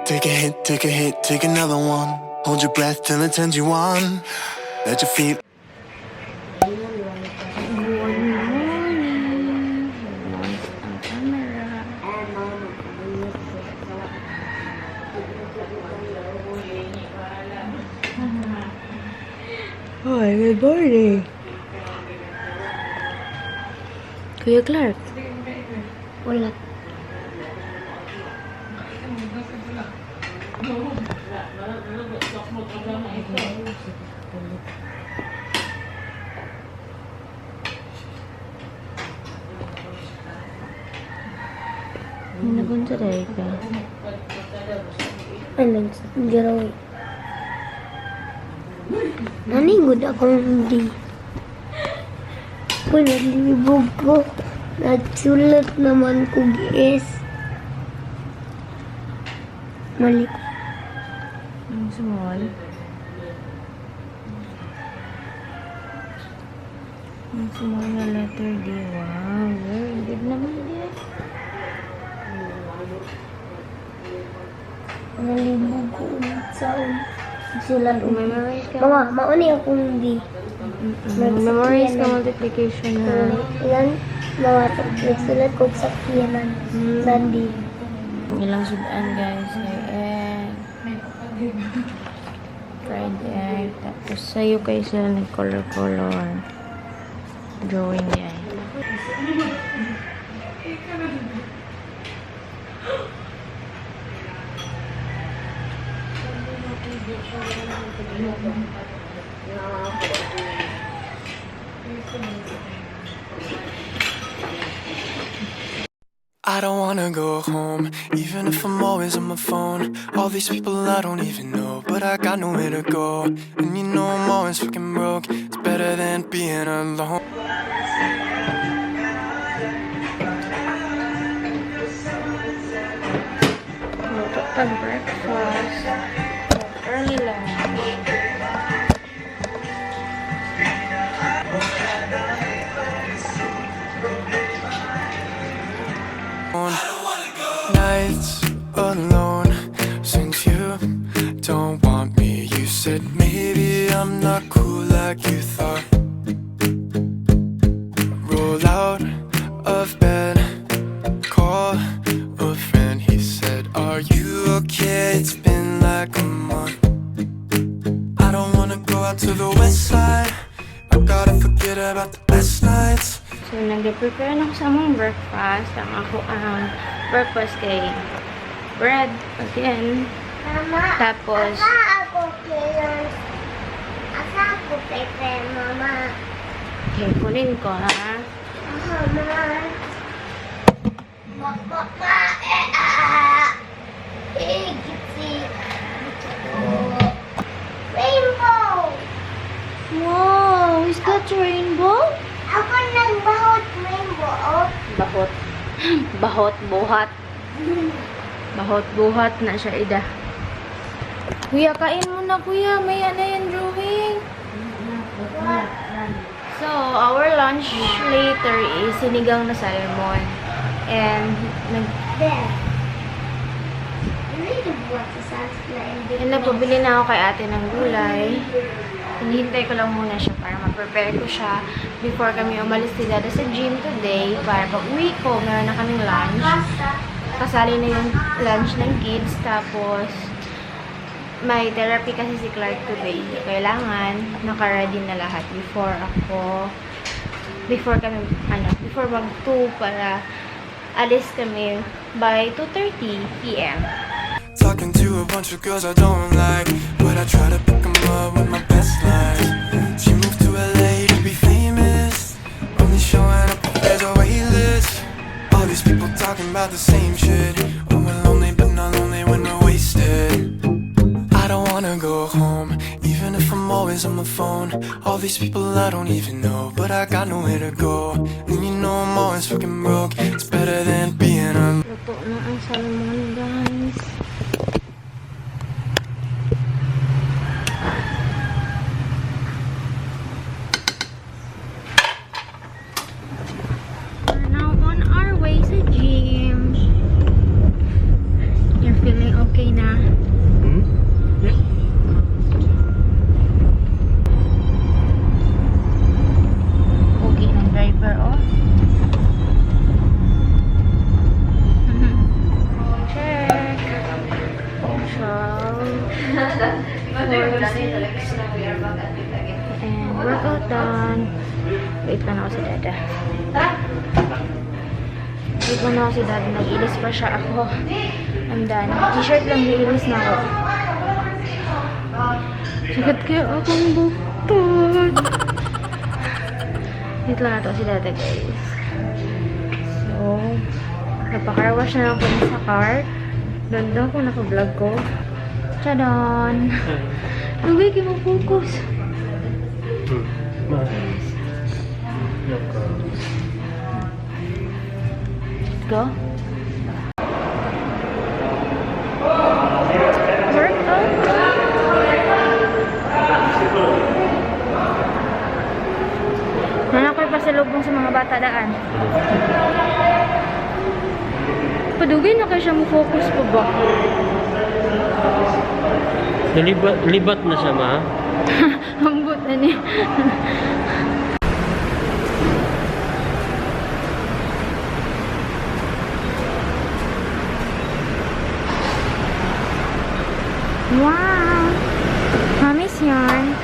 Take a hit, take a hit, take another one. Hold your breath till it turns you on. Let your feet. Hi, good morning. Kuya Clark. Wala. Napunta tayo ka. Ano? Garaw. Naningod akong hindi. Kung naglibog ko, nagsulat naman ko GS. Mali ko. Ang small. Ang small na letter D. Wow, very good naman yan. Nalibog ko sa sulat ko. Memorize ka. Mama, mauni akong hindi. Memorize ka multiplication ha. Yan, mga nagsulat ko sa kiyanan. Nandi. Ilang sudan guys. Egg. Fried egg. Tapos sa'yo kayo sila nag-color-color. Drawing yan. I don't wanna go home, even if I'm always on my phone. All these people I don't even know, but I got nowhere to go. And you know I'm always fucking broke. It's better than being alone. Luto pag breakfast. Early lang. Nights alone, since you don't want me. You said maybe I'm not cool like you thought. Roll out of bed, call a friend. He said, are you okay? It's been like a month. I don't wanna go out to the west side. I gotta forget about the best nights. So, nag-prepare na ako sa among breakfast. Ang ako ang breakfast kay bread again. Mama, Tapos, asa ako kailan? Asa ako prepare, mama? okay, kunin ko ha. Mama. Mama, gitsi. Rainbow! Wow, is that rainbow? Ako nagbahot rainbow, oh. Bahot. Bahot, buhat. Bahot, buhat na siya, Ida. Kuya, kain mo na, kuya. May ano yan, drawing. So, our lunch later is sinigang na salmon. And, There. You need to buat sa sunscreen. and nagpabili na ako kay ate ng gulay. Hinihintay ko lang muna siya para ma-prepare ko siya before kami umalis nila sa gym today. Para pag uwi ko, meron na kaming lunch. Kasali na yung lunch ng kids. Tapos, may therapy kasi si Clark today. Kailangan naka-ready na lahat before mag-2 para alis kami by 2:30 p.m. Talking to a bunch of girls I don't like, but I try to pick 'em up with my best lines. She moved to LA to be famous, only showing up if there's a wait list. All these people talking about the same shit. Oh, we're lonely, but not lonely when we're wasted. I don't wanna go home, even if I'm always on my phone. All these people I don't even know, but I got nowhere to go. And you know I'm always fucking broke. It's better than being alone. Luto na ang salmon, guys. done. Wait lang ako si Dada. Wait lang ako si Dada. Nag-ilis pa siya ako. I'm done. T-shirt lang iilis na ako. Sagat kaya akong bukod. Wait lang ako si Dada, guys. So, napaka-wash na ako sa car. Ganda ko naka-vlog ko. Tadaan! Lugay kayo mag-focus. Let's go. Work out. Nanakoy pa sa lubong sa mga bata daan. Padugay na kayo siya mo-focus pa ba? Libat na siya, ma? Ambot na niya. Wow! Mami's yarn.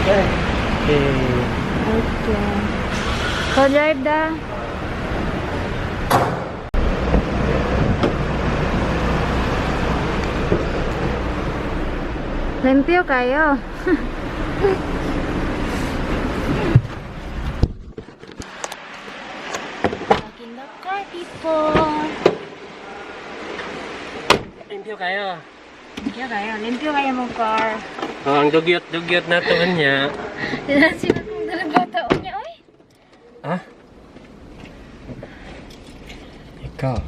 Okay. Okay. So, drive da. Limpyo kayo. Walking the car, people. Limpyo kayo. Limpyo kayo. Limpyo kayo mong car. Oh, ang dugyot-dugyot na to niya. Sinasin akong talaga taon niya, oy. Ha? Ikaw.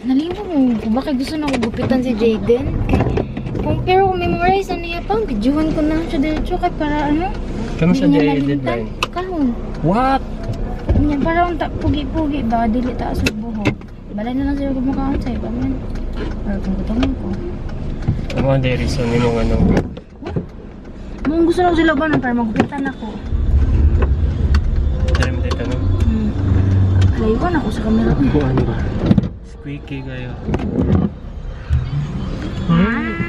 Nalimo mo. Bakit gusto na ako gupitan si Jaden? Pero kung memorize na niya pang, videohan ko na siya diretso kay para ano? Kamusta Hindi di niya deadline? nalimutan. Kahon. What? Ganyan, parang pugi-pugi ba? Dili taas ng buhok. Balay na lang sila kumakaon sa'yo. Paman. Para kung gutomon ko. Ano ang reason ni mong ano? Mung gusto lang sila ba para magupitan ako. Dali mo dito, no? Alayuan ako sa camera. Ano ba? Squeaky kayo.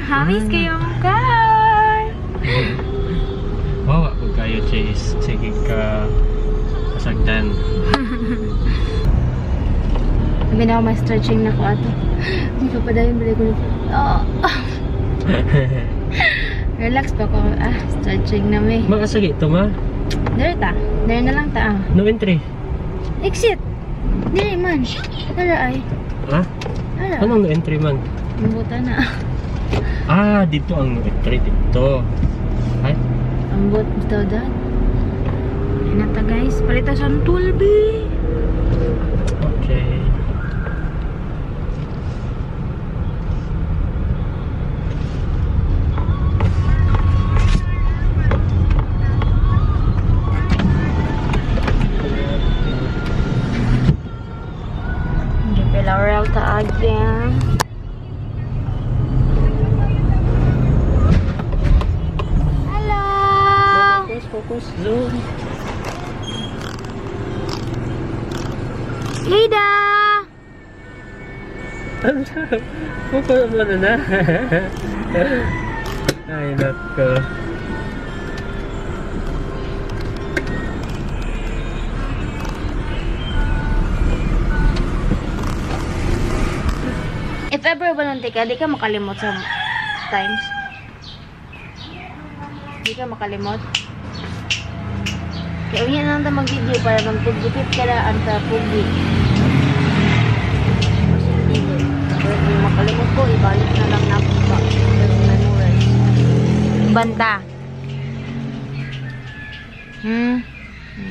Hamis kayong car! Wow, ako kayo, Chase. Sige ka kasagdan. Sabi na ako, may stretching na ko ato. Hindi pa padayon, balik ko na. Relax pa ko. Stretching na may. Makasagi ito, ma? Dari ta. Dari na lang ta. No entry. Exit! Dili man. Tara ay. Ha? Tara. Anong no entry man? Ambutan na. Dito ang no entry dito. Ay? Ambot bitaw dad. Ayun na ta guys. Palita sa tulbi. Okay. Hindi pala oral ta again. Focus, zoom. Lida! Focus mo na. Ay, not ko. If ever balonte ka, di ka makalimot sa times. Di ka makalimot. Kaya unya na lang ta mag-video para magpugupit ka na ang pugi. Pero kung makalimot ko, ibalik na lang na po ba. Banta.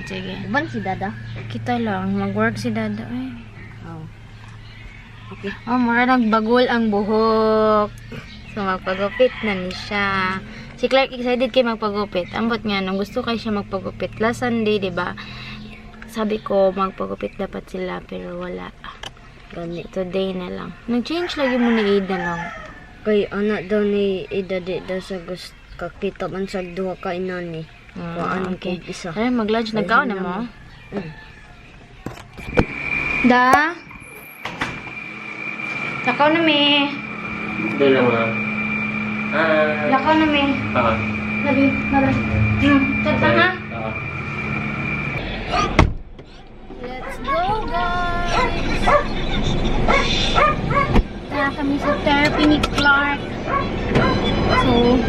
Sige. Ban si Dada? Kita lang. Mag-work si Dada. Ay. Okay. Mura nagbagol ang buhok. So, magpagupit na ni siya. Si Clark excited kay magpagupit. Ambot nga, nung gusto kay siya magpagupit. Last Sunday, diba? Sabi ko, magpagupit dapat sila, pero wala. Gani. Today na lang. Nag-change lagi mo ni Ada lang. Kay anak daw ni idadi daw sa gusto kakita man sa duha ka inani. Kuan Okay. ko isa. Ay, mag-lunch. Nagkaon na mo? Da? Lakaw na, me. Dala, ma. Lakaw na, me. Sabi, bye-bye. Chat lang ha. Let's go, guys! Tara kami sa therapy ni Clark. So,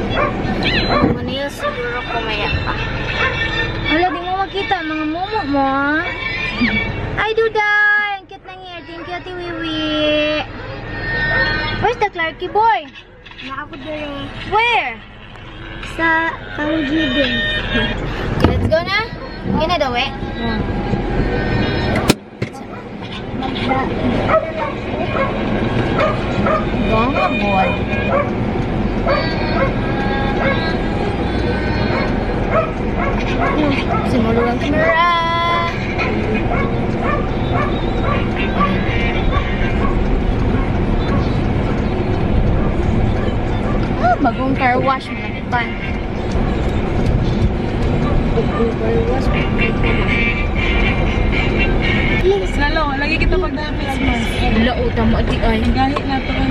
manil siguro kumaya pa. Wala, di mo makita mga momo mo. Ay, Duday! Ang cute na ngiti. Thank you, Ate Wiwi. Where's the Clarky boy? Nakapod na Where? sa pang-gibing. Okay, let's go na. Gina daw eh. Ganga boy. Simulo ang camera. Bagong car wash malakitan. Lalo, lagi kita pagdapit mas. Wala utang mo di ay. Gahi na to kan.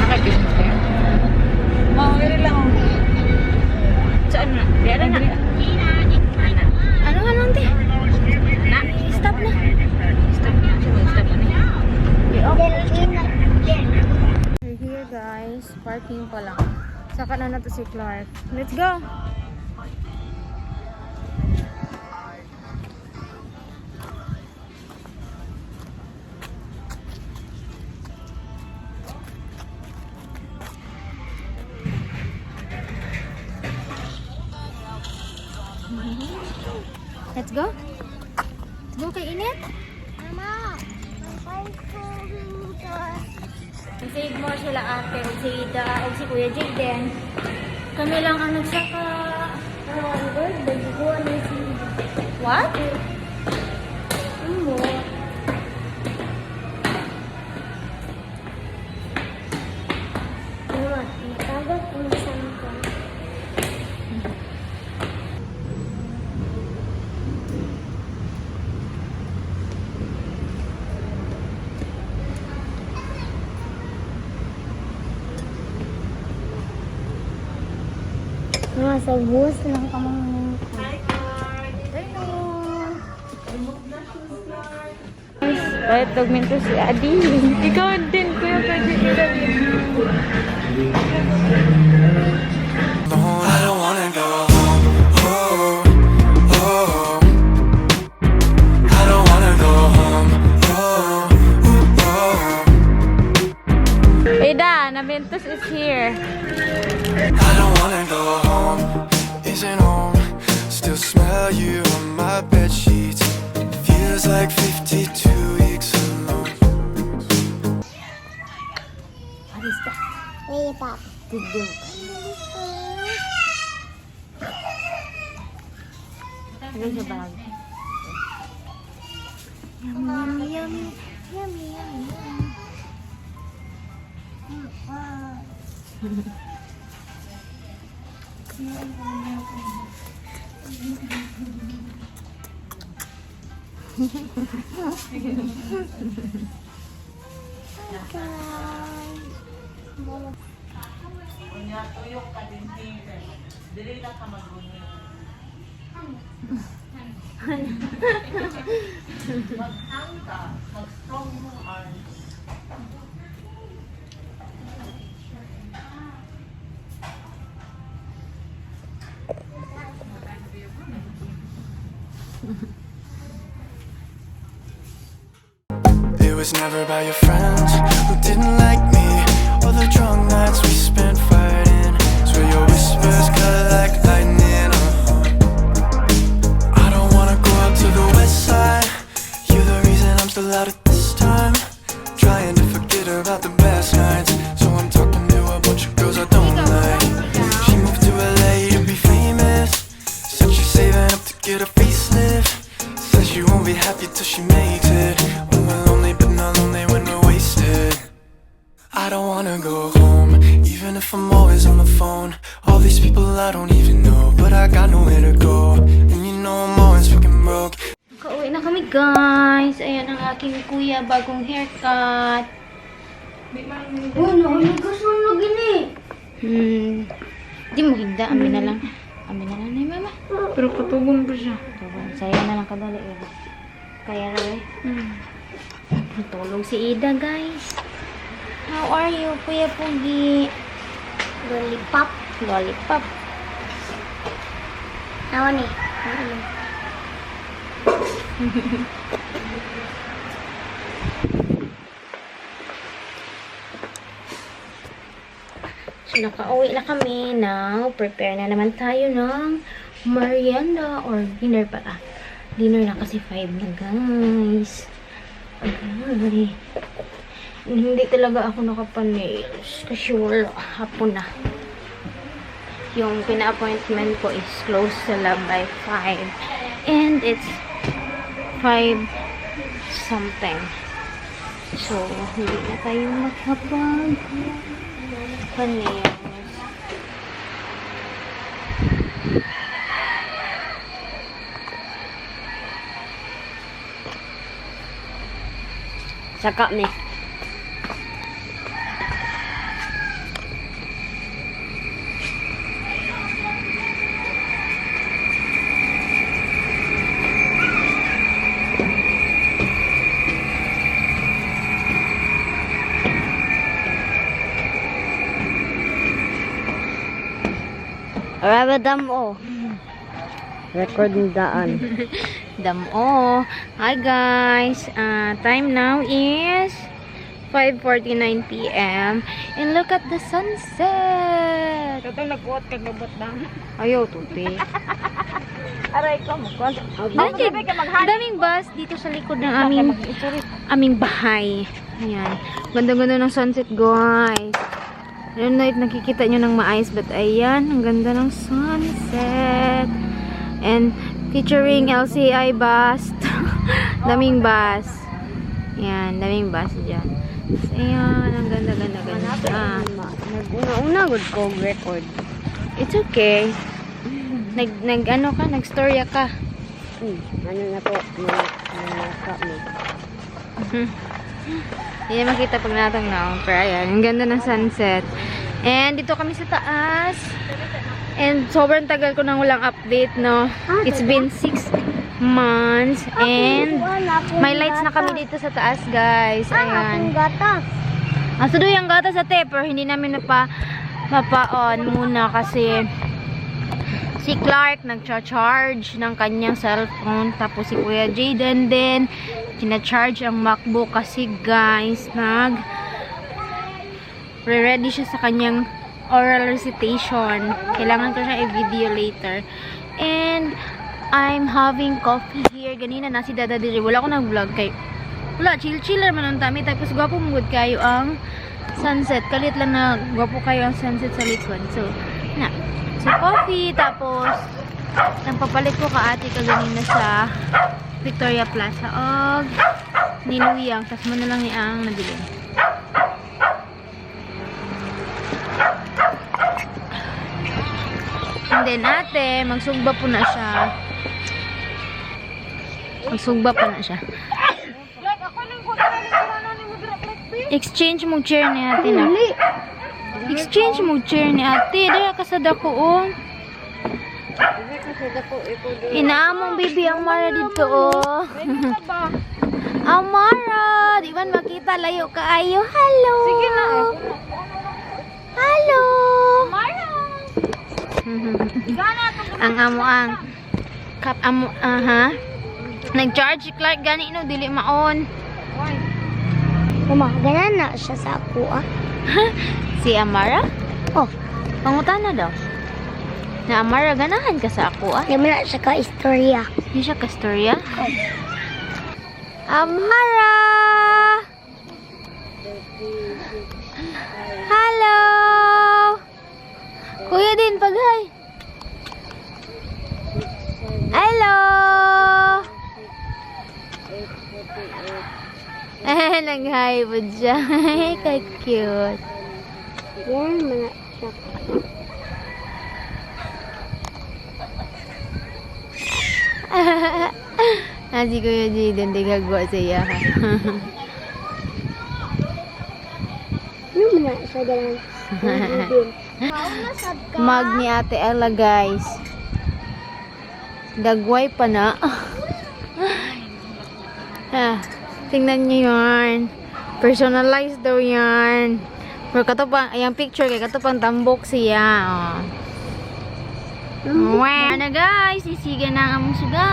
Nakakis mo kayo. Mawiri lang. Saan na? Diyan na. Ano te? Na, stop na. Stop na. Stop na. We're here guys. Parking pa lang. Saka na to si Clark. Let's go. Let's go. Let's go kay init. Mama, may Save mo sila ate, si Ida, o si Kuya Jaden. Kami lang ang nagsaka. What? Ano? Matagap ang isang ko. Sa bus lang ka mga... Kahit tagminto si Adi. Ikaw din, Kuya, pwede I don't wanna go home. Oh, oh. I don't wanna go home. Oh, oh. Ida, Naventus is here. I don't wanna go home. Isn't home. Still smell you on my bed sheets. Feels like 52 weeks alone. What is that? Wait, Pop. Tigil. Ano sa bag? Yummy, yummy, yummy, yummy, yummy. It was never about your friends who didn't like me, or the drunk nights we spent fighting. Swear your whispers cut like lightning. I don't wanna go out to the west side. You're the reason I'm still out at this time. Trying to forget about the best nights, so I'm talking to a bunch of girls I don't like. She moved to LA to be famous. Said she's saving up to get a facelift. Says she won't be happy till she makes it. Oh, we're lonely, but not lonely when we're wasted. I don't wanna go home, even if I'm always on the phone. All these people I don't even know, but I got nowhere to go. And you know I'm always fucking broke. Kauwi na kami guys. Ayan ang aking kuya, bagong haircut. Ano? Ano gusto mo gini? Di mo higda, amin na lang. Amin na lang ni mama. Pero katugon pa siya. Saya na lang kadali. Kaya rin. Tulog si Ida, guys. How are you, Kuya Pugi? Lollipop. Lollipop. Nawa ni. So, nakauwi na kami. Now, prepare na naman tayo ng merienda or dinner pala. Dinner na kasi 5 na, guys. Ay. Hindi talaga ako nakapanils kasi wala. Hapon na. Yung pina-appointment ko is close sila by 5. And it's 5 something. So, hindi na tayo makapag panis. Saka ni. Rabadam o. Record ng daan. Damo. Hi guys. Time now is 5:49 p.m. And look at the sunset. Katong nagkuot kag nabot lang. Ayaw, tuti. Aray ko mo ko. Daming bus dito sa likod ng aming bahay. Ayan. Ganda-ganda ng sunset, guys. I don't know if nakikita nyo ng maayos, but ayan, ang ganda ng sunset. And featuring LCI bus. Daming bus. Ayan, daming bus dyan. So, ayan, ang ganda-ganda. Nag-una good ko record. It's okay. Nag-ano ka? Nag-storya ka. Ano na po? Naka mo. Hindi makita pag natangnaw. Pero ayan, ang ganda ng sunset. And dito kami sa taas. And sobrang tagal ko nang walang update, no? It's been 6 months. And may lights na kami dito sa taas, guys. Ayan. Gatas. Aso doon yung gatas sa pero hindi namin mapa-on muna kasi si Clark nagcha-charge ng kanyang cellphone. Tapos si Kuya Jaden din kina-charge ang MacBook kasi guys ready siya sa kanyang oral recitation. Kailangan ko siya i-video later. And I'm having coffee here. Ganina na si Dada Diri. Wala ko nag-vlog kay wala, chill-chill naman ang tami. Tapos gwapo mong kayo ang sunset. Kalit lang na gwapo kayo ang sunset sa likod. So, coffee. Tapos, nagpapalit ko ka ate kaganina sa Victoria Plaza. Og, ninuyang. Tapos mo na lang ang nabili. And then, ate, magsugba po na siya. Exchange mo chair ni ate na. Exchange mo chair ni ate. Daya kasada ko oh. Inaamong baby ang Mara dito oh. Amara, di ba makita layo kaayo? Hello. Sige na. Hello. Mara. Ang amo ang kap amo nag-charge si Clark gani no dili maon. Gana na siya sa ako Si Amara? Oh, Pangutana daw. Na Amara ganahan ka sa ako di mo na siya ka-istorya. Di siya kastorya? Amara! Hello! Kuya din, paghay! Hello! Nag-hi po siya. Ka-cute. Yan, mga siya. Si Kuya Jaden, di gagawa sa iya ha. Ano mo na siya ganun? Mag ni Ate Ella guys. Dagway pa na. Tingnan niyo yan. Personalized daw yan. Pero katupang, yung picture kay katupang tambok siya. Wow na guys, isiga na ang suga.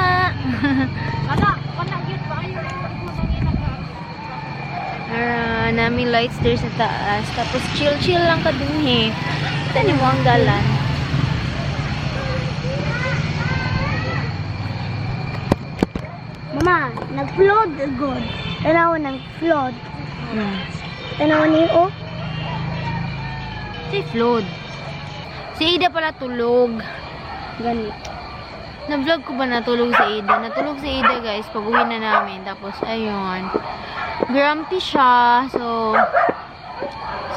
Namin lights there sa taas. Tapos chill lang ka dun eh. Tani mo ang galan. Mama, nag-flood good. Tanaw ng flood. Tanaw niyo. Si Flood. Si Ida pala tulog. Ganit. Na-vlog ko ba natulog si Ida? Natulog si Ida guys. Pag-uwi na namin. Tapos ayun. Grumpy siya. So,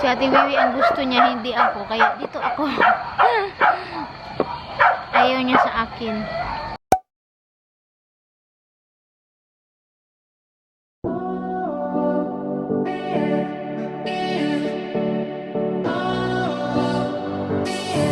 si Ate Wiwi ang gusto niya, hindi ako. Kaya dito ako. Ayaw niya sa akin.